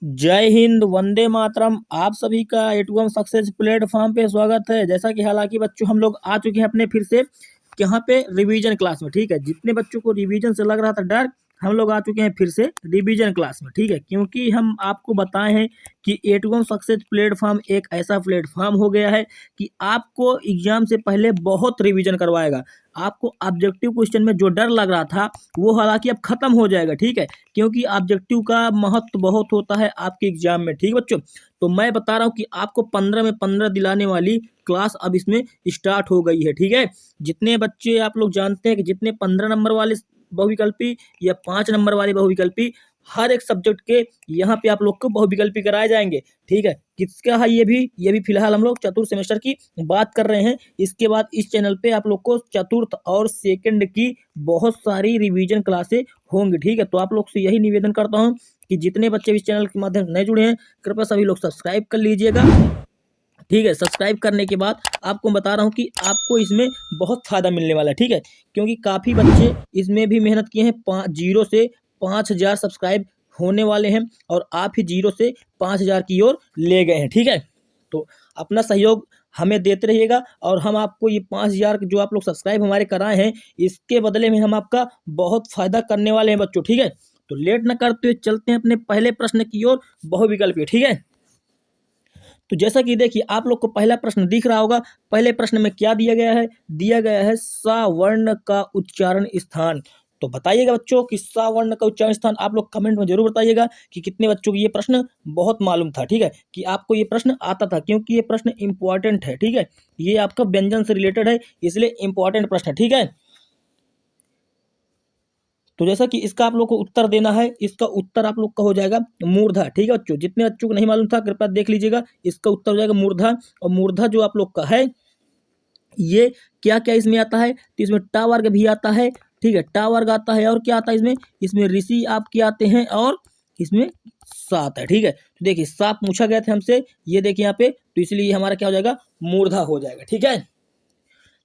जय हिंद, वंदे मातरम। आप सभी का A2M सक्सेस प्लेटफॉर्म पे स्वागत है। जैसा कि हालांकि बच्चों हम लोग आ चुके हैं अपने फिर से यहाँ पे रिवीजन क्लास में। ठीक है, जितने बच्चों को रिवीजन से लग रहा था डर, हम लोग आ चुके हैं फिर से रिवीजन क्लास में। ठीक है, क्योंकि हम आपको बताए हैं कि A2M सक्सेस प्लेटफॉर्म एक ऐसा प्लेटफॉर्म हो गया है कि आपको एग्जाम से पहले बहुत रिवीजन करवाएगा। आपको ऑब्जेक्टिव क्वेश्चन में जो डर लग रहा था वो हालांकि अब खत्म हो जाएगा। ठीक है, क्योंकि ऑब्जेक्टिव का महत्व बहुत होता है आपके एग्जाम में। ठीक है बच्चों, तो मैं बता रहा हूँ कि आपको 15 में 15 दिलाने वाली क्लास अब इसमें स्टार्ट हो गई है। ठीक है, जितने बच्चे आप लोग जानते हैं कि जितने 15 नंबर वाले बहुविकल्पी या 5 नंबर वाले बहुविकल्पी, हर एक सब्जेक्ट के यहाँ पे आप लोग को बहुविकल्पी कराए जाएंगे। ठीक है, किसका है ये भी फिलहाल हम लोग चतुर्थ सेमेस्टर की बात कर रहे हैं। इसके बाद इस चैनल पे आप लोग को चतुर्थ और सेकंड की बहुत सारी रिवीजन क्लासें होंगी। ठीक है, तो आप लोग से यही निवेदन करता हूँ कि जितने बच्चे इस चैनल के माध्यम से नए जुड़े हैं, कृपया सभी लोग सब्सक्राइब कर लीजिएगा। ठीक है, सब्सक्राइब करने के बाद आपको बता रहा हूँ कि आपको इसमें बहुत फ़ायदा मिलने वाला है। ठीक है, क्योंकि काफ़ी बच्चे इसमें भी मेहनत किए हैं। 0 से 5000 सब्सक्राइब होने वाले हैं और आप ही 0 से 5000 की ओर ले गए हैं। ठीक है, तो अपना सहयोग हमें देते रहिएगा और हम आपको ये 5000 जो आप लोग सब्सक्राइब हमारे कराए हैं, इसके बदले में हम आपका बहुत फ़ायदा करने वाले हैं बच्चों। ठीक है, तो लेट न करते हुए चलते हैं अपने पहले प्रश्न की ओर, बहुविकल्पी। ठीक है, तो जैसा कि देखिए आप लोग को पहला प्रश्न दिख रहा होगा। पहले प्रश्न में क्या दिया गया है? दिया गया है सा वर्ण का उच्चारण स्थान। तो बताइएगा बच्चों कि सा वर्ण का उच्चारण स्थान। आप लोग कमेंट में जरूर बताइएगा कि कितने बच्चों को ये प्रश्न बहुत मालूम था। ठीक है, कि आपको ये प्रश्न आता था, क्योंकि ये प्रश्न इंपॉर्टेंट है। ठीक है, ये आपका व्यंजन से रिलेटेड है, इसलिए इंपॉर्टेंट प्रश्न है। ठीक है, तो जैसा कि इसका आप लोग को उत्तर देना है, इसका उत्तर आप लोग का हो जाएगा मूर्धा। ठीक है बच्चों, जितने बच्चों को नहीं मालूम था कृपया देख लीजिएगा, इसका उत्तर हो जाएगा मूर्धा। और मूर्धा जो आप लोग का है, ये क्या क्या इसमें आता है? तो इसमें टा वर्ग भी आता है। ठीक है, टा वर्ग आता है और क्या आता है इसमें? इसमें ऋषि आपके आते हैं और इसमें सा आता है। ठीक है, तो देखिए सा पूछा गया था हमसे, ये देखिए यहाँ पे, तो इसलिए हमारा क्या हो जाएगा? मूर्धा हो जाएगा। ठीक है,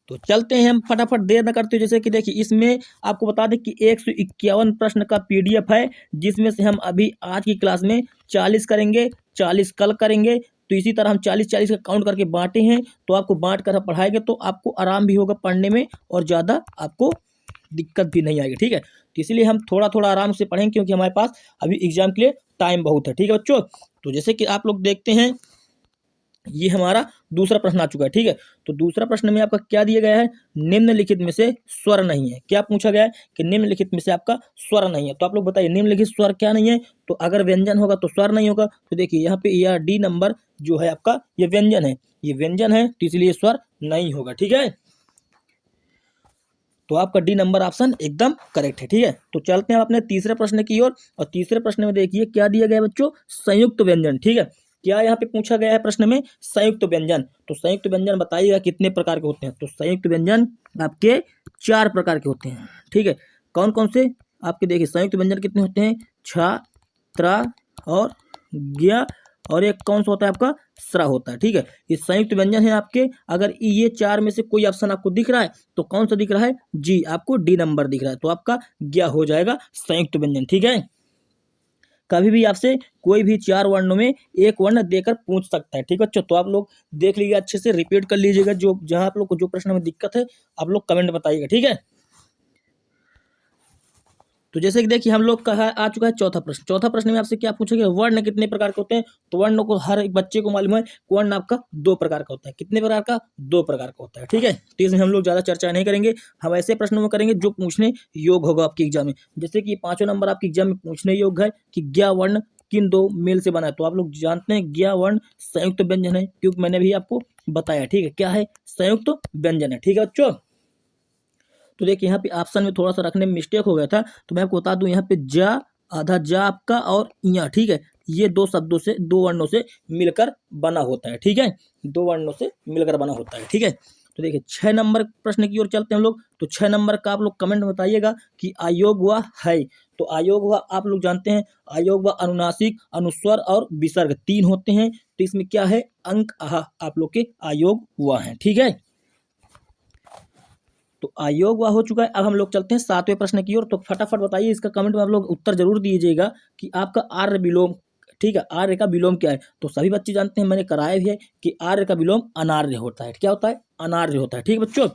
तो चलते हैं हम फटाफट, देर न करते हुए। जैसे कि देखिए इसमें आपको बता दें कि 151 प्रश्न का PDF है, जिसमें से हम अभी आज की क्लास में 40 करेंगे, 40 कल करेंगे। तो इसी तरह हम 40-40 का काउंट करके बांटे हैं, तो आपको बांट कर पढ़ाएंगे तो आपको आराम भी होगा पढ़ने में और ज़्यादा आपको दिक्कत भी नहीं आएगी। ठीक है, तो इसलिए हम थोड़ा थोड़ा आराम से पढ़ेंगे, क्योंकि हमारे पास अभी एग्जाम के लिए टाइम बहुत है। ठीक है बच्चों, तो जैसे कि आप लोग देखते हैं, ये हमारा दूसरा प्रश्न आ चुका है। ठीक है, तो दूसरा प्रश्न में आपका क्या दिया गया है? निम्नलिखित में से स्वर नहीं है। क्या पूछा गया है कि निम्नलिखित में से आपका स्वर नहीं है। तो आप लोग बताइए निम्नलिखित स्वर क्या नहीं है? तो अगर व्यंजन होगा तो स्वर नहीं होगा। तो देखिए यहाँ पे या डी नंबर जो है आपका, ये व्यंजन है, ये व्यंजन है, तो इसलिए स्वर नहीं होगा। ठीक है, तो आपका डी नंबर ऑप्शन एकदम करेक्ट है। ठीक है, तो चलते हैं अपने तीसरे प्रश्न की ओर। और तीसरे प्रश्न में देखिए क्या दिया गया है बच्चों? संयुक्त व्यंजन। ठीक है, क्या यहाँ पे पूछा गया है प्रश्न में? संयुक्त व्यंजन। तो संयुक्त व्यंजन बताइएगा कितने प्रकार के होते हैं? तो संयुक्त व्यंजन आपके 4 प्रकार के होते हैं। ठीक है, कौन कौन से? आपके देखिए संयुक्त व्यंजन कितने होते हैं? छ, त्र और ज्ञ, और एक कौन सा होता है आपका? स्रा होता है। ठीक है, ये संयुक्त व्यंजन है आपके। अगर ये 4 में से कोई ऑप्शन आपको दिख रहा है तो कौन सा दिख रहा है? जी, आपको डी नंबर दिख रहा है, तो आपका ज्ञ हो जाएगा संयुक्त व्यंजन। ठीक है, कभी भी आपसे कोई भी 4 वर्णों में एक वर्ण देकर पूछ सकता है। ठीक है बच्चों, तो आप लोग देख लीजिए, अच्छे से रिपीट कर लीजिएगा, जो जहां आप लोग को जो प्रश्न में दिक्कत है आप लोग कमेंट बताइएगा। ठीक है, तो जैसे कि देखिए हम लोग का आ चुका है चौथा प्रश्न। चौथा प्रश्न में आपसे क्या पूछेगा? वर्ण कितने प्रकार के होते हैं? तो वर्ण को हर एक बच्चे को मालूम है, वर्ण आपका 2 प्रकार का होता है। कितने प्रकार का? 2 प्रकार का होता है। ठीक है, तो इसमें हम लोग ज़्यादा चर्चा नहीं करेंगे, हम ऐसे प्रश्नों में करेंगे जो पूछने योग्य होगा आपके एग्जाम में। जैसे कि 5वां नंबर आपके एग्जाम में पूछने योग्य है कि ज्ञ वर्ण किन 2 मेल से बना है। तो आप लोग जानते हैं ज्ञ वर्ण संयुक्त व्यंजन है, क्योंकि मैंने भी आपको बताया। ठीक है, क्या है? संयुक्त व्यंजन है। ठीक है बच्चों, तो देखिए यहाँ पे ऑप्शन में थोड़ा सा रखने में मिस्टेक हो गया था, तो मैं आपको बता दूं, यहाँ पे जा, आधा जा आपका और इया। ठीक है, ये 2 शब्दों से, 2 वर्णों से मिलकर बना होता है। ठीक है, 2 वर्णों से मिलकर बना होता है। ठीक है, तो देखिए 6 नंबर प्रश्न की ओर चलते हैं हम लोग। तो 6 नंबर का आप लोग कमेंट में बताइएगा कि अयोग व है। तो अयोग व आप लोग जानते हैं, अयोग व अनुनासिक, अनुस्वर और विसर्ग 3 होते हैं। तो इसमें क्या है? अंक आहा आप लोग के अयोग व है। ठीक है, तो अयोग हुआ हो चुका है। अब हम लोग चलते हैं 7वें प्रश्न की ओर। तो फटाफट बताइए, इसका कमेंट में आप लोग उत्तर जरूर दीजिएगा कि आपका आर्य विलोम ठीक है, आर्य का विलोम क्या है? तो सभी बच्चे जानते हैं, मैंने कराया भी है कि आर्य का विलोम अनार्य होता है। क्या होता है? अनार्य होता है। ठीक है बच्चों,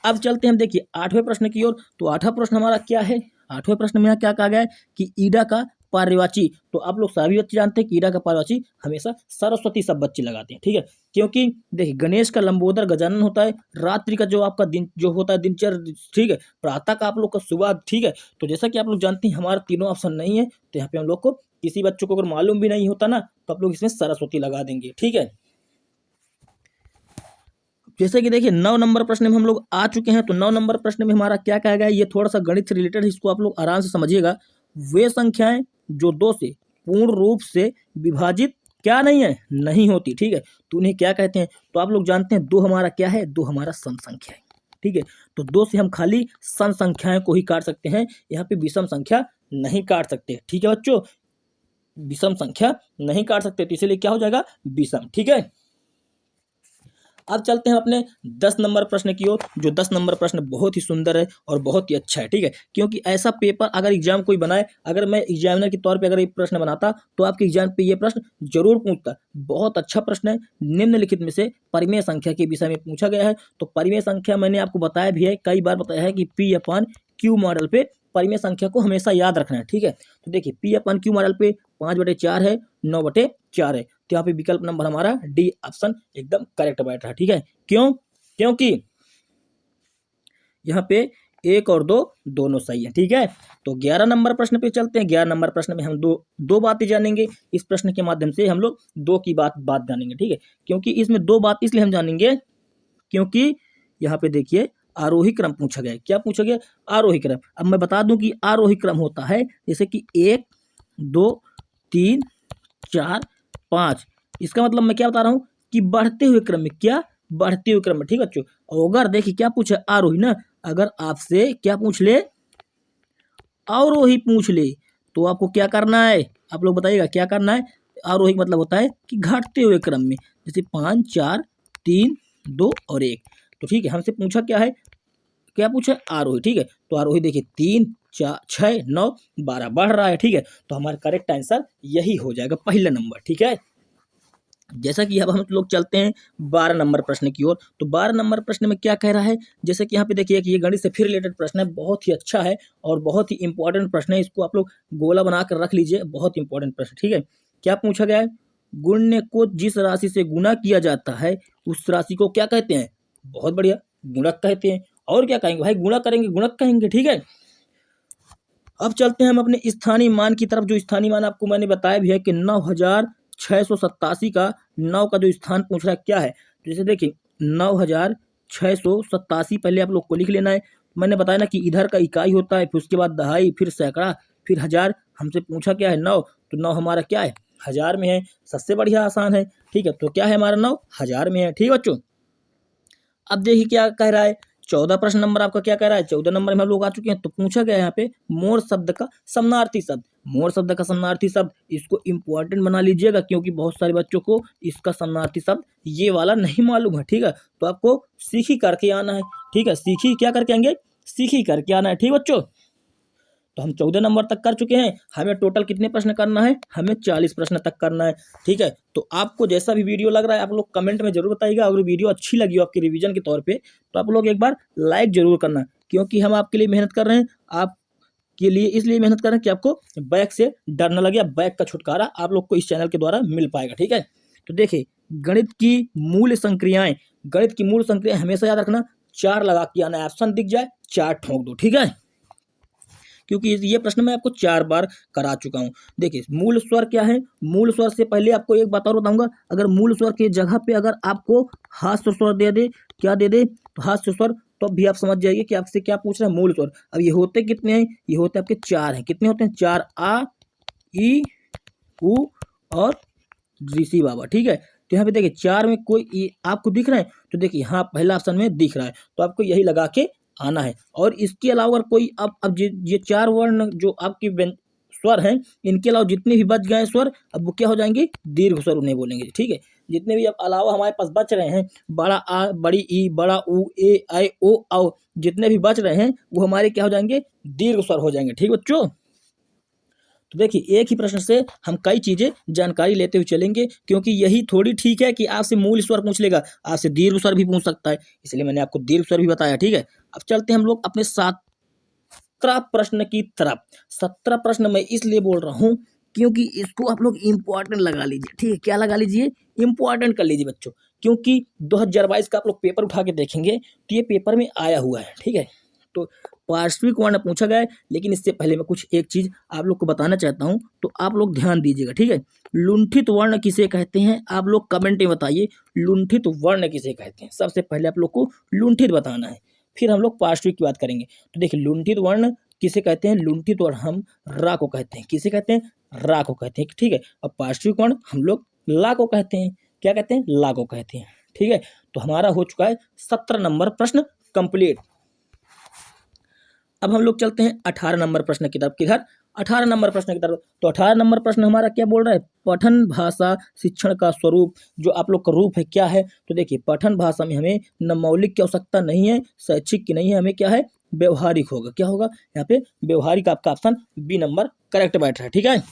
अब चलते हैं हम देखिए 8वें प्रश्न की ओर। तो 8वां प्रश्न हमारा क्या है? 8वें प्रश्न में यहाँ क्या कहा गया है कि ईड़ा का पर्यायवाची। तो आप लोग सभी बच्चे जानते हैं कि ईड़ा का पर्यायवाची हमेशा सरस्वती सब बच्चे लगाते हैं। ठीक है, क्योंकि देखिए गणेश का लंबोदर गजानन होता है, रात्रि का जो आपका दिन जो होता है दिनचर्या, ठीक है, प्रातः का आप लोग का सुबह। ठीक है, तो जैसा कि आप लोग जानते हैं हमारा तीनों ऑप्शन नहीं है, तो यहाँ पे हम लोग को किसी बच्चों को अगर मालूम भी नहीं होता ना तो आप लोग इसमें सरस्वती लगा देंगे। ठीक है, जैसे कि देखिए 9 नंबर प्रश्न में हम लोग आ चुके हैं। तो 9 नंबर प्रश्न में हमारा क्या कहा गया है, ये थोड़ा सा गणित से रिलेटेड है, इसको आप लोग आराम से समझिएगा। वे संख्याएं जो 2 से पूर्ण रूप से विभाजित क्या नहीं है, नहीं होती। ठीक है, तो उन्हें क्या कहते हैं? तो आप लोग जानते हैं 2 हमारा क्या है? 2 हमारा सम संख्या है। ठीक है, तो 2 से हम खाली सम संख्याएं को ही काट सकते हैं, यहाँ पे विषम संख्या नहीं काट सकते। ठीक है बच्चों, विषम संख्या नहीं काट सकते, तो इसीलिए क्या हो जाएगा? विषम। ठीक है, अब चलते हैं अपने 10 नंबर प्रश्न की ओर। जो 10 नंबर प्रश्न बहुत ही सुंदर है और बहुत ही अच्छा है। ठीक है, क्योंकि ऐसा पेपर अगर एग्जाम कोई बनाए, अगर मैं एग्जामिनर के तौर पे अगर ये प्रश्न बनाता तो आपके एग्जाम पे ये प्रश्न जरूर पूछता। बहुत अच्छा प्रश्न है। निम्नलिखित में से परिमेय संख्या के विषय में पूछा गया है। तो परिमेय संख्या मैंने आपको बताया भी है, कई बार बताया है कि P/Q मॉडल पे परिमेय संख्या को हमेशा याद रखना है। ठीक है, तो देखिए P/Q मॉडल पे 5/4 है, 9/4 है, तो यहाँ पे विकल्प नंबर हमारा डी ऑप्शन एकदम करेक्ट बैठ रहा है। ठीक है, क्यों? क्योंकि यहाँ पे 1 और 2 दोनों सही है। ठीक है, तो 11 नंबर प्रश्न पे चलते हैं। 11 नंबर प्रश्न में हम दो बातें जानेंगे। इस प्रश्न के माध्यम से हम लोग 2 की बात जानेंगे। ठीक है, क्योंकि इसमें 2 बात इसलिए हम जानेंगे क्योंकि यहाँ पे देखिए आरोही क्रम पूछा गया है। क्या पूछा गया? आरोही क्रम। अब मैं बता दूं कि आरोही क्रम होता है जैसे कि 1 2 3 4 5। इसका मतलब मैं क्या बता रहा हूँ कि बढ़ते हुए क्रम में, क्या? बढ़ते हुए क्रम में। ठीक है बच्चों, अगर देखिए क्या पूछे? आरोही ना। अगर आपसे क्या पूछ ले? अवरोही पूछ ले, तो आपको क्या करना है? आप लोग बताइएगा क्या करना है? आरोही मतलब होता है कि घटते हुए क्रम में, जैसे 5 4 3 2 और 1। तो ठीक है, हमसे पूछा क्या है? क्या पूछा? आरोही। ठीक है, तो आरोही देखिए 3 4 6 9 12 बढ़ रहा है। ठीक है, तो हमारा करेक्ट आंसर यही हो जाएगा, पहला नंबर। ठीक है, जैसा कि अब हम लोग चलते हैं 12 नंबर प्रश्न की ओर। तो 12 नंबर प्रश्न में क्या कह रहा है? जैसे कि यहाँ पे देखिए कि ये गणित से फिर रिलेटेड प्रश्न है, बहुत ही अच्छा है और बहुत ही इंपॉर्टेंट प्रश्न है। इसको आप लोग गोला बना कर रख लीजिए, बहुत इंपॉर्टेंट प्रश्न। ठीक है, क्या पूछा गया है? गुण्य को जिस राशि से गुना किया जाता है उस राशि को क्या कहते हैं? बहुत बढ़िया, गुणक कहते हैं। और क्या कहेंगे भाई? गुणा करेंगे, गुणक कहेंगे। ठीक है, अब चलते हैं हम अपने स्थानीय मान की तरफ। जो स्थानीय मान आपको मैंने बताया भी है कि 9687 का 9 का जो स्थान पूछ रहा है क्या है। तो जैसे देखिए 9687 पहले आप लोग को लिख लेना है। मैंने बताया ना कि इधर का इकाई होता है, फिर उसके बाद दहाई, फिर सैकड़ा, फिर हजार। हमसे पूछा क्या है? 9। तो 9 हमारा क्या है? हजार में है। सबसे बढ़िया आसान है। ठीक है, तो क्या है हमारा? 9 हजार में है। ठीक है बच्चों, अब देखिए क्या कह रहा है। 14 प्रश्न नंबर आपका क्या कह रहा है? 14 नंबर में हम लोग आ चुके हैं। तो पूछा गया यहाँ पे मोर शब्द का समानार्थी शब्द। मोर शब्द का समानार्थी शब्द, इसको इंपॉर्टेंट बना लीजिएगा क्योंकि बहुत सारे बच्चों को इसका समानार्थी शब्द ये वाला नहीं मालूम है। ठीक है, तो आपको सीखी करके आना है। ठीक है, सीखी क्या करके आएंगे? सीखी करके आना है। ठीक बच्चों, तो हम 14 नंबर तक कर चुके हैं। हमें टोटल कितने प्रश्न करना है? हमें 40 प्रश्न तक करना है। ठीक है, तो आपको जैसा भी वीडियो लग रहा है आप लोग कमेंट में जरूर बताइएगा। अगर वीडियो अच्छी लगी हो आपकी रिवीजन के तौर पे तो आप लोग एक बार लाइक जरूर करना, क्योंकि हम आपके लिए मेहनत कर रहे हैं। आपके लिए इसलिए मेहनत कर रहे हैं कि आपको बैक से डर न लगे। बैक का छुटकारा आप लोग को इस चैनल के द्वारा मिल पाएगा। ठीक है, तो देखिए गणित की मूल संक्रियाएं, गणित की मूल संक्रियाएं हमेशा याद रखना, 4 लगा के आना। ऑप्शन दिख जाए 4 ठोक दो। ठीक है, क्योंकि ये प्रश्न मैं आपको 4 बार करा चुका हूं। देखिए मूल स्वर क्या है? मूल स्वर से पहले आपको एक बात और बताऊंगा। अगर मूल स्वर के जगह पे अगर आपको हास्य स्वर दे दे, क्या दे दे? तो हास्य स्वर, तो भी आप समझ जाइए कि आपसे क्या पूछ रहे हैं, मूल स्वर। अब ये होते कितने हैं? ये होते आपके 4 हैं। कितने होते हैं? 4, आ ई उ और ऋषि बाबा। ठीक है, तो यहाँ पे देखिए 4 में कोई आपको दिख रहा है? तो देखिए हाँ, पहला ऑप्शन में दिख रहा है, तो आपको यही लगा के आना है। और इसके अलावा अगर कोई अब ये 4 वर्ण जो आपके स्वर हैं, इनके अलावा जितने भी बच गए स्वर, अब वो क्या हो जाएंगे? दीर्घ स्वर उन्हें बोलेंगे। ठीक है, जितने भी अब अलावा हमारे पास बच रहे हैं, बड़ा आ, बड़ी ई, बड़ा उ, ए, ऐ, ओ, औ, जितने भी बच रहे हैं वो हमारे क्या हो जाएंगे? दीर्घ स्वर हो जाएंगे। ठीक बच्चों, तो देखिए एक ही प्रश्न से हम कई चीजें जानकारी लेते हुए चलेंगे, क्योंकि यही थोड़ी ठीक है कि आपसे मूल स्वर पूछ लेगा, आपसे दीर्घ स्वर भी पूछ सकता है, इसलिए मैंने आपको दीर्घ स्वर भी बताया। ठीक है, अब चलते हैं हम लोग अपने 17 प्रश्न की तरफ। 17 प्रश्न मैं इसलिए बोल रहा हूँ क्योंकि इसको आप लोग इम्पोर्टेंट लगा लीजिए। ठीक है, क्या लगा लीजिए, इम्पोर्टेंट कर लीजिए बच्चों, क्योंकि 2022 का आप लोग पेपर उठा के देखेंगे तो ये पेपर में आया हुआ है। ठीक है, तो पार्श्विक वर्ण पूछा गया है, लेकिन इससे पहले मैं कुछ एक चीज आप लोग को बताना चाहता हूँ, तो आप लोग ध्यान दीजिएगा। ठीक है, लुंठित वर्ण किसे कहते हैं, आप लोग कमेंट में बताइए लुंठित वर्ण किसे कहते हैं। सबसे पहले आप लोग को लुंठित बताना है, फिर हम लोग पार्श्विक की बात करेंगे। तो देखिए लुंठित वर्ण किसे कहते हैं, लुंठित वर्ण हम रा को कहते हैं। किसे कहते हैं, रा को कहते हैं। ठीक है, और पार्श्विक वर्ण हम लोग ला को कहते हैं। क्या कहते हैं, ला को कहते हैं। ठीक है, तो हमारा हो चुका है 17 नंबर प्रश्न कंप्लीट। अब हम लोग चलते हैं 18 नंबर प्रश्न की तरफ। किधर, 18 नंबर प्रश्न की तरफ। तो 18 नंबर प्रश्न हमारा क्या बोल रहा है, पठन भाषा शिक्षण का स्वरूप, जो आप लोग का रूप है क्या है। तो देखिए पठन भाषा में हमें न मौलिक की आवश्यकता नहीं है, शैक्षिक की नहीं है, हमें क्या है, व्यवहारिक होगा। क्या होगा यहाँ पे, व्यवहारिक। आपका ऑप्शन बी नंबर करेक्ट बैठ रहा है। ठीक है,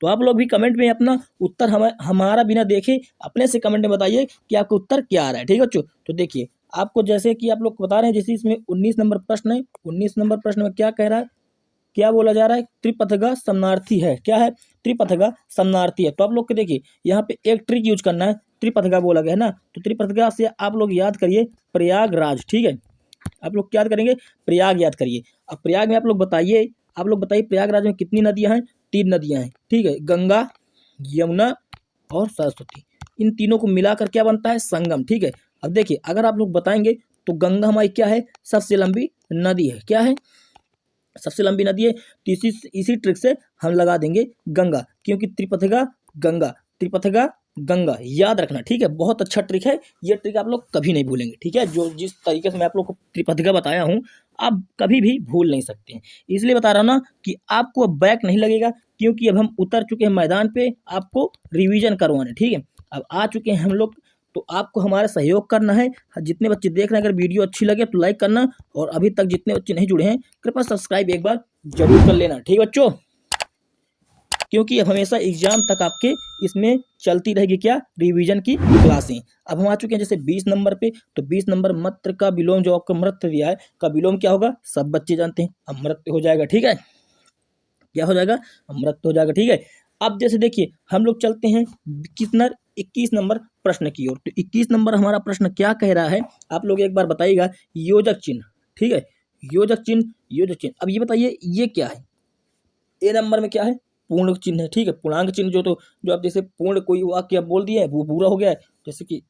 तो आप लोग भी कमेंट में अपना उत्तर हमारा बिना देखे अपने से कमेंट में बताइए कि आपका उत्तर क्या आ रहा है। ठीक है बच्चों, तो देखिए आपको जैसे कि आप लोग बता रहे हैं, जैसे इसमें 19 नंबर प्रश्न है। 19 नंबर प्रश्न में क्या कह रहा है, क्या बोला जा रहा है, त्रिपथगा समनार्थी है। क्या है, त्रिपथगा समनार्थी है। तो आप लोग को देखिए यहाँ पे एक ट्रिक यूज करना है, त्रिपथगा बोला गया है ना, तो त्रिपथगा से आप लोग याद करिए प्रयागराज। ठीक है, आप लोग क्या याद करेंगे, प्रयाग याद करिए। अब प्रयाग में आप लोग बताइए प्रयागराज में कितनी नदियां हैं, 3 नदियां हैं। ठीक है, गंगा, यमुना और सरस्वती, इन तीनों को मिलाकर क्या बनता है, संगम। ठीक है, अब देखिए अगर आप लोग बताएंगे तो गंगा हमारी क्या है, सबसे लंबी नदी है। क्या है, सबसे लंबी नदी है। तो इसी ट्रिक से हम लगा देंगे गंगा, क्योंकि त्रिपथगा गंगा, त्रिपथगा गंगा याद रखना। ठीक है, बहुत अच्छा ट्रिक है, ये ट्रिक आप लोग कभी नहीं भूलेंगे। ठीक है, जो जिस तरीके से मैं आप लोग को त्रिपथगा बताया हूँ आप कभी भी भूल नहीं सकते हैं। इसलिए बता रहा हूँ ना कि आपको अब बैक नहीं लगेगा, क्योंकि अब हम उतर चुके हैं मैदान पे आपको रिवीजन करवाने। ठीक है, अब आ चुके हैं हम लोग, तो आपको हमारा सहयोग करना है। जितने बच्चे देख रहे हैं, अगर वीडियो अच्छी लगे तो लाइक करना, और अभी तक जितने बच्चे नहीं जुड़े हैं कृपया सब्सक्राइब एक बार जरूर कर लेना। ठीक है बच्चों, क्योंकि अब हमेशा एग्जाम तक आपके इसमें चलती रहेगी क्या, रिवीजन की क्लासें। अब हम आ चुके हैं जैसे 20 नंबर पे, तो 20 नंबर मत्र का विलोम, जो आपको मृत दिया है का विलोम क्या होगा, सब बच्चे जानते हैं, अमृत हो जाएगा। ठीक है, क्या हो जाएगा, अमृत हो जाएगा। ठीक है, अब जैसे देखिए हम लोग चलते हैं कितना, 21 नंबर प्रश्न की ओर। तो 21 नंबर हमारा प्रश्न क्या कह रहा है, आप लोग एक बार बताइएगा, योजक चिन्ह। ठीक है, योजक चिन्ह, योजक चिन्ह। अब ये बताइए ये क्या है, ए नंबर में क्या है, पूर्ण चिन्ह है। ठीक है, पूर्णांक चिन्ह जो आप जैसे पूर्ण कोई वाक्य आप बोल दिए वो पूरा हो गया है। जैसे कि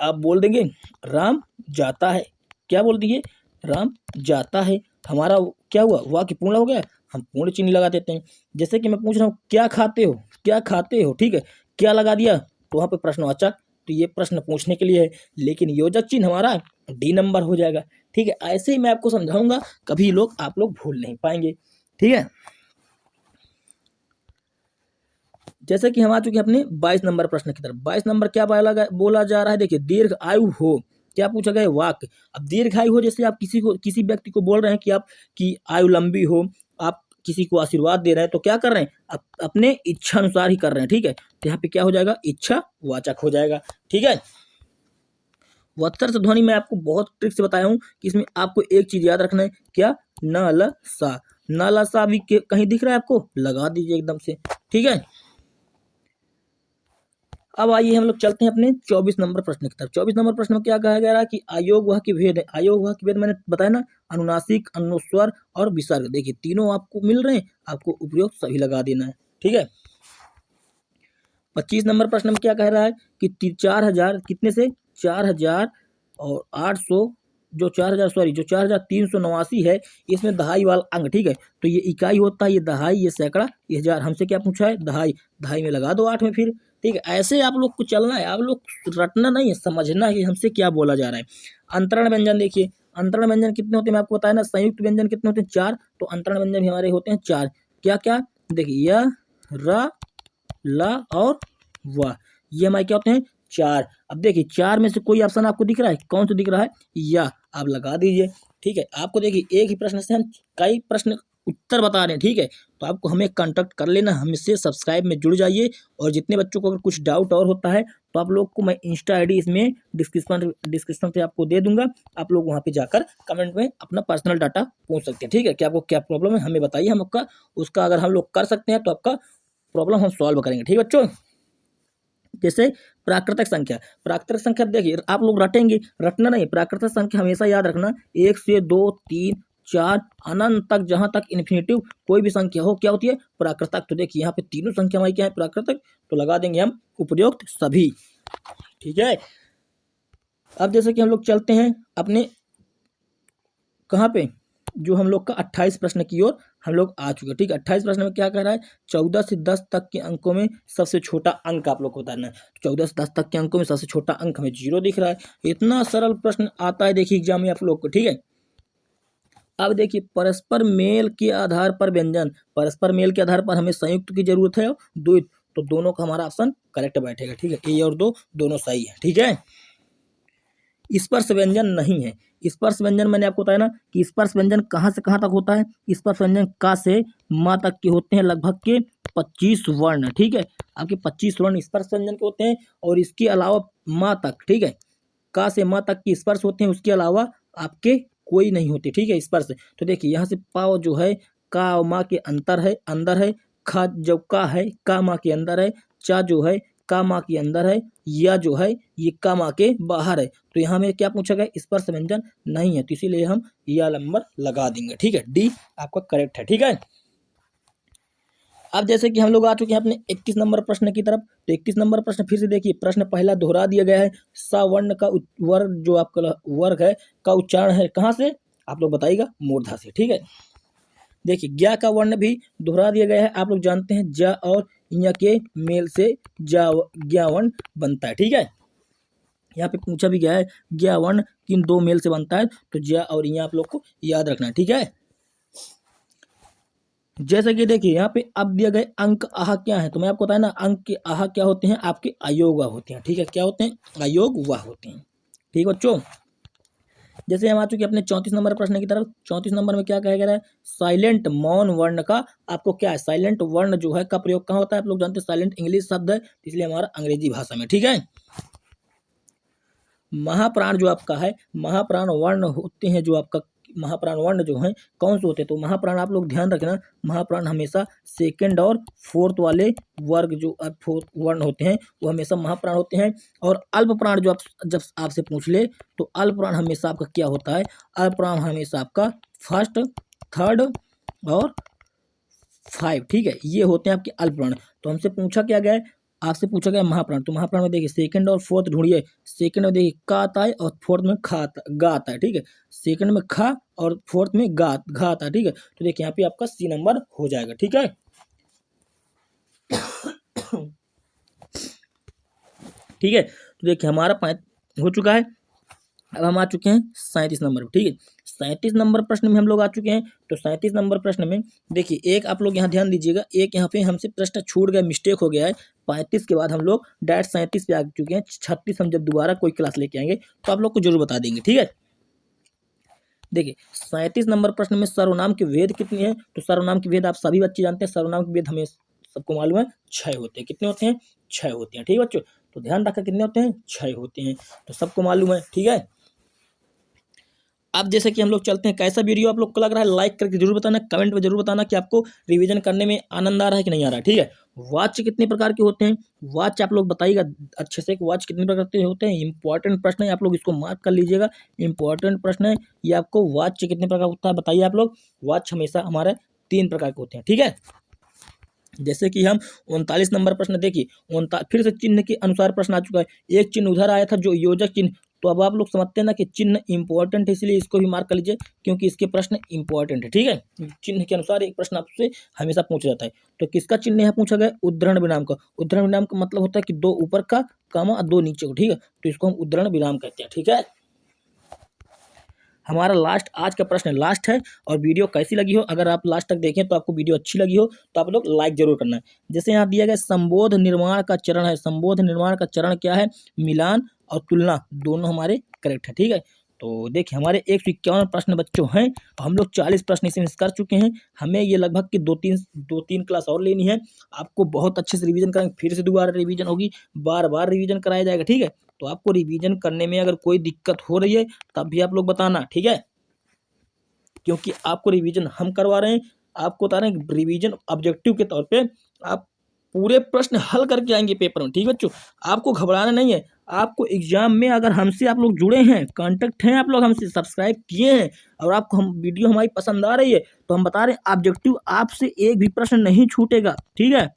आप बोल देंगे राम जाता है, क्या बोल दिए, राम जाता है, हमारा क्या हुआ, वाक्य पूर्ण हो गया, हम पूर्ण चिन्ह लगा देते हैं। जैसे कि मैं पूछ रहा हूँ क्या खाते हो, क्या खाते हो। ठीक है, क्या लगा दिया, तो वहाँ पे प्रश्नवाचक, तो ये प्रश्न पूछने के लिए है, लेकिन योजक चिन्ह हमारा डी नंबर हो जाएगा। ठीक है, ऐसे ही मैं आपको समझाऊंगा, कभी आप लोग भूल नहीं पाएंगे। ठीक है, जैसे कि हम आ चुके हैं अपने 22 नंबर प्रश्न की तरफ। 22 नंबर क्या बोला जा रहा है, देखिए दीर्घ आयु हो, क्या पूछा गया, वाक्य। अब दीर्घ आयु हो, जैसे आप किसी व्यक्ति को बोल रहे हैं कि आपकी आयु लंबी हो, आप किसी को आशीर्वाद दे रहे हैं, तो क्या कर रहे हैं, आप अपने इच्छा अनुसार ही कर रहे हैं। ठीक है, तो यहाँ पे क्या हो जाएगा, इच्छा वाचक हो जाएगा। ठीक है, वत्सर से ध्वनि मैं आपको बहुत ट्रिक से बताया हूँ कि इसमें आपको एक चीज याद रखना है, क्या, न ल सा, न ल सा भी कहीं दिख रहा है आपको, लगा दीजिए एकदम से। ठीक है, अब आइए हम लोग चलते हैं अपने 24 नंबर प्रश्न की तरफ। 24 नंबर प्रश्न में क्या कहा गया है कि आयोग वह के भेद है। आयोग वह के भेद मैंने बताया ना, अनुनासिक, अनुस्वर और विसर्ग। देखिए तीनों आपको मिल रहे हैं, आपको उपयोग सभी लगा देना है। ठीक है, 25 नंबर प्रश्न में क्या कह रहा है कि 4000 कितने से, 4800, जो 4389 है, इसमें दहाई वाला अंक। ठीक है, तो ये इकाई होता है, ये दहाई, ये सैकड़ा, ये हजार। हमसे क्या पूछा है, दहाई, दहाई में लगा दो 8 में फिर। ठीक है, ऐसे आप लोग को चलना है, आप लोग रटना नहीं है, समझना है कि हमसे क्या बोला जा रहा है। अंतरण व्यंजन देखिए, अंतरण व्यंजन कितने होते हैं मैं आपको बताया ना, संयुक्त व्यंजन कितने होते हैं, 4, तो अंतरण व्यंजन भी हमारे होते हैं 4। क्या क्या, देखिए य, र, ला और वाह, ये हमारे क्या होते हैं, 4। अब देखिए 4 में से कोई ऑप्शन आपको दिख रहा है, कौन सा दिख रहा है, या, आप लगा दीजिए। ठीक है, आपको देखिए एक ही प्रश्न से हम कई प्रश्न उत्तर बता रहे हैं, ठीक है। तो आपको हमें कांटेक्ट कर लेना, हमसे सब्सक्राइब में जुड़ जाइए। और जितने बच्चों को अगर कुछ डाउट और होता है तो आप लोग को मैं इंस्टा आईडी इसमें डिस्क्रिप्शन पे आपको दे दूंगा, आप लोग वहाँ पे जाकर कमेंट में अपना पर्सनल डाटा पूछ सकते हैं, ठीक है। कि आपको क्या प्रॉब्लम है हमें बताइए, हम आपका उसका अगर हम लोग कर सकते हैं तो आपका प्रॉब्लम हम सॉल्व करेंगे, ठीक है बच्चों। जैसे प्राकृतिक संख्या देखिए आप लोग रटेंगे, रटना नहीं, प्राकृतिक संख्या हमेशा याद रखना 1 से 2 3 4 अनंत तक, जहां तक इन्फिनिटिव कोई भी संख्या हो क्या होती है प्राकृतिक। तो देखिए यहाँ पे तीनों संख्या हमारी क्या है प्राकृतिक, तो लगा देंगे हम उपयुक्त सभी, ठीक है। अब जैसे कि हम लोग चलते हैं अपने कहाँ पे, जो हम लोग का 28 प्रश्न की ओर हम लोग आ चुके हैं, ठीक है। 28 प्रश्न में क्या कह रहा है, 14 से 10 तक के अंकों में सबसे छोटा अंक आप लोग को बताना है। 14 से 10 तक के अंकों में सबसे छोटा अंक हमें 0 दिख रहा है। इतना सरल प्रश्न आता है देखिए एग्जाम में आप लोग को, ठीक है। अब देखिए परस्पर मेल के आधार पर व्यंजन, परस्पर मेल के आधार पर हमें संयुक्त की जरूरत है द्वित, तो दोनों का हमारा ऑप्शन करेक्ट बैठेगा, ठीक है। ए और दो दोनों सही है, ठीक है। स्पर्श व्यंजन नहीं है। स्पर्श व्यंजन मैंने आपको बताया ना कि स्पर्श व्यंजन कहाँ से कहाँ तक होता है, स्पर्श व्यंजन का से माँ तक के होते हैं, लगभग के 25 वर्ण, ठीक है। आपके 25 वर्ण स्पर्श व्यंजन के होते हैं, और इसके अलावा माँ तक, ठीक है, का से माँ तक के स्पर्श होते हैं, उसके अलावा आपके कोई नहीं होते, ठीक है स्पर्श। तो देखिए यहाँ से पाव जो है का और माँ के अंदर है, खा जो का है का माँ के अंदर है, चा जो है का माँ के अंदर है, या जो है ये का माँ के बाहर है। तो यहाँ में क्या पूछा गया स्पर्श व्यंजन नहीं है, तो इसीलिए हम यह नंबर लगा देंगे, ठीक है। डी आपका करेक्ट है, ठीक है। अब जैसे कि हम लोग आ चुके हैं अपने 21 नंबर प्रश्न की तरफ, तो 21 नंबर प्रश्न फिर से देखिए, प्रश्न पहला दोहरा दिया गया है। सवर्ण का वर्ग जो आपका वर्ग है का उच्चारण है कहाँ से, आप लोग बताइएगा मूर्धा से, ठीक है। देखिए ज्ञा का वर्ण भी दोहरा दिया गया है, आप लोग जानते हैं ज और य के मेल से ज्ञा वर्ण बनता है, ठीक है। यहाँ पे पूछा भी गया है ज्ञा वर्ण किन दो मेल से बनता है, तो ज और य आप लोग को याद रखना है, ठीक है। जैसे कि देखिए यहाँ पे अब दिया गए अंक आह क्या है, तो मैं आपको बताया ना अंक के आह क्या होते हैं, आपके अयोग होते हैं, ठीक है। क्या होते हैं, अयोग वाह होते हैं, ठीक बच्चों। जैसे हम आ चुके अपने 34 नंबर प्रश्न की तरफ। 34 नंबर में क्या कहा गया है, साइलेंट मौन वर्ण का आपको क्या है, साइलेंट वर्ण जो है का प्रयोग कहाँ होता है, आप लोग जानते हैं साइलेंट इंग्लिश शब्द है, इसलिए हमारा अंग्रेजी भाषा में, ठीक है। महाप्राण जो आपका है, महाप्राण वर्ण होते हैं, जो आपका महाप्राण वर्ण जो है कौन से होते हैं, तो महाप्राण आप लोग ध्यान रखना, महाप्राण हमेशा सेकंड और फोर्थ वाले वर्ग जो फोर्थ वर्ण होते हैं वो हमेशा महाप्राण होते हैं। और अल्प प्राण जो आप जब आपसे पूछ ले तो अल्प प्राण हमेशा आपका क्या होता है, अल्प प्राण हमेशा आपका फर्स्ट, थर्ड और 5, ठीक है, ये होते हैं आपके अल्प प्राण। तो हमसे पूछा क्या गया है, आपसे पूछा गया महाप्राण, तो महाप्राण में देखिए सेकंड और फोर्थ ढूंढिए। सेकंड में देखिए का आता है और फोर्थ में गा आता है, ठीक है। सेकंड में खा और फोर्थ में घा आता है, ठीक है। तो देखिए यहाँ पे आपका सी नंबर हो जाएगा, ठीक है। ठीक है, तो देखिए हमारा हो चुका है। अब हम आ चुके हैं 37 नंबर पर, ठीक है। 37 नंबर प्रश्न में हम लोग आ चुके हैं। तो 37 नंबर प्रश्न में देखिए एक आप लोग यहाँ ध्यान दीजिएगा, एक यहाँ पे हमसे प्रश्न छूट गया, मिस्टेक हो गया है। 35 के बाद हम लोग डायरेक्ट 37 पे आ चुके हैं। 36 हम जब दोबारा कोई क्लास लेके आएंगे तो आप लोग को जरूर बता देंगे, ठीक है। देखिए 37 नंबर प्रश्न में सर्वनाम के वेद कितने हैं, तो सर्वनाम के वेद आप सभी बच्चे जानते हैं, सर्वनाम के वेद हमें सबको मालूम है 6 होते हैं। कितने होते हैं, 6 होते हैं, ठीक है बच्चों। तो ध्यान रखा कितने होते हैं, 6 होते हैं, तो सबको मालूम है, ठीक है। अब जैसे कि हम लोग चलते हैं, कैसा वीडियो आप लोग को लग रहा है लाइक करके जरूर बताना, कमेंट में जरूर बताना कि आपको रिवीजन करने में आनंद आ रहा है कि नहीं आ रहा है, ठीक है। वाच्य कितने प्रकार के होते हैं, वाच्य आप लोग बताइएगा अच्छे से, वाच्य कितने प्रकार के होते हैं। इंपॉर्टेंट प्रश्न है, आप लोग इसको मार्क कर लीजिएगा, इंपॉर्टेंट प्रश्न है ये। आपको वाच्य कितने प्रकार होता है बताइए आप लोग। वाच्य हमेशा हमारे 3 प्रकार के होते हैं, ठीक है। जैसे कि हम 39 नंबर प्रश्न देखिए, फिर से चिन्ह के अनुसार प्रश्न आ चुका है। एक चिन्ह उधर आया था जो योजक चिन्ह, तो अब आप लोग समझते हैं ना कि चिन्ह इंपॉर्टेंट है, इसलिए इसको भी मार्क कर लीजिए क्योंकि इसके प्रश्न इंपॉर्टेंट है, ठीक है। चिन्ह के अनुसार एक प्रश्न आपसे हमेशा पूछा जाता है। तो किसका चिन्ह यहाँ पूछा गया, उद्धरण विराम का। उद्धरण विराम का मतलब होता है कि 2 ऊपर का कामा और 2 नीचे को, ठीक है। तो इसको हम उद्धरण विराम कहते हैं, ठीक है। हमारा लास्ट आज का प्रश्न लास्ट है। और वीडियो कैसी लगी हो, अगर आप लास्ट तक देखें तो आपको वीडियो अच्छी लगी हो तो आप लोग लाइक जरूर करना है। जैसे यहाँ दिया गया संबोध निर्माण का चरण है, संबोध निर्माण का चरण क्या है, मिलान और तुलना दोनों हमारे करेक्ट है, ठीक है। तो देखिए हमारे 151 प्रश्न बच्चों हैं, हम लोग 40 प्रश्न इसमें कर चुके हैं। हमें ये लगभग कि 2-3 क्लास और लेनी है। आपको बहुत अच्छे से रिवीजन कराएंगे, फिर से दोबारा रिवीजन होगी, बार-बार रिवीजन कराया जाएगा, ठीक है। तो आपको रिवीजन करने में अगर कोई दिक्कत हो रही है तब भी आप लोग बताना, ठीक है, क्योंकि आपको रिवीजन हम करवा रहे हैं। आपको बता रहे हैं रिवीजन ऑब्जेक्टिव के तौर पे आप पूरे प्रश्न हल करके आएंगे पेपर में, ठीक है बच्चों। आपको घबराना नहीं है। आपको एग्जाम में अगर हमसे आप लोग जुड़े हैं, कांटेक्ट हैं, आप लोग हमसे सब्सक्राइब किए हैं और आपको हम वीडियो हमारी पसंद आ रही है, तो हम बता रहे हैं ऑब्जेक्टिव आपसे एक भी प्रश्न नहीं छूटेगा, ठीक है।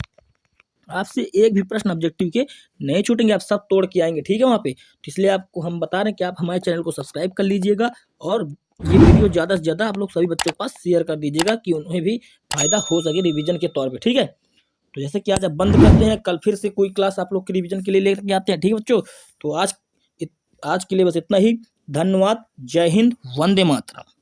आपसे एक भी प्रश्न ऑब्जेक्टिव के नहीं छूटेंगे, आप सब तोड़ के आएंगे, ठीक है वहाँ पे। तो इसलिए आपको हम बता रहे हैं कि आप हमारे चैनल को सब्सक्राइब कर लीजिएगा और ये वीडियो ज़्यादा से ज़्यादा आप लोग सभी बच्चों के पास शेयर कर दीजिएगा कि उन्हें भी फायदा हो सके रिवीजन के तौर पे, ठीक है। तो जैसे कि आज आप बंद करते हैं, कल फिर से कोई क्लास आप लोग के रिवीजन के लिए लेकर आते हैं, ठीक है बच्चों। तो आज के लिए बस इतना ही। धन्यवाद। जय हिंद। वंदे मातरम।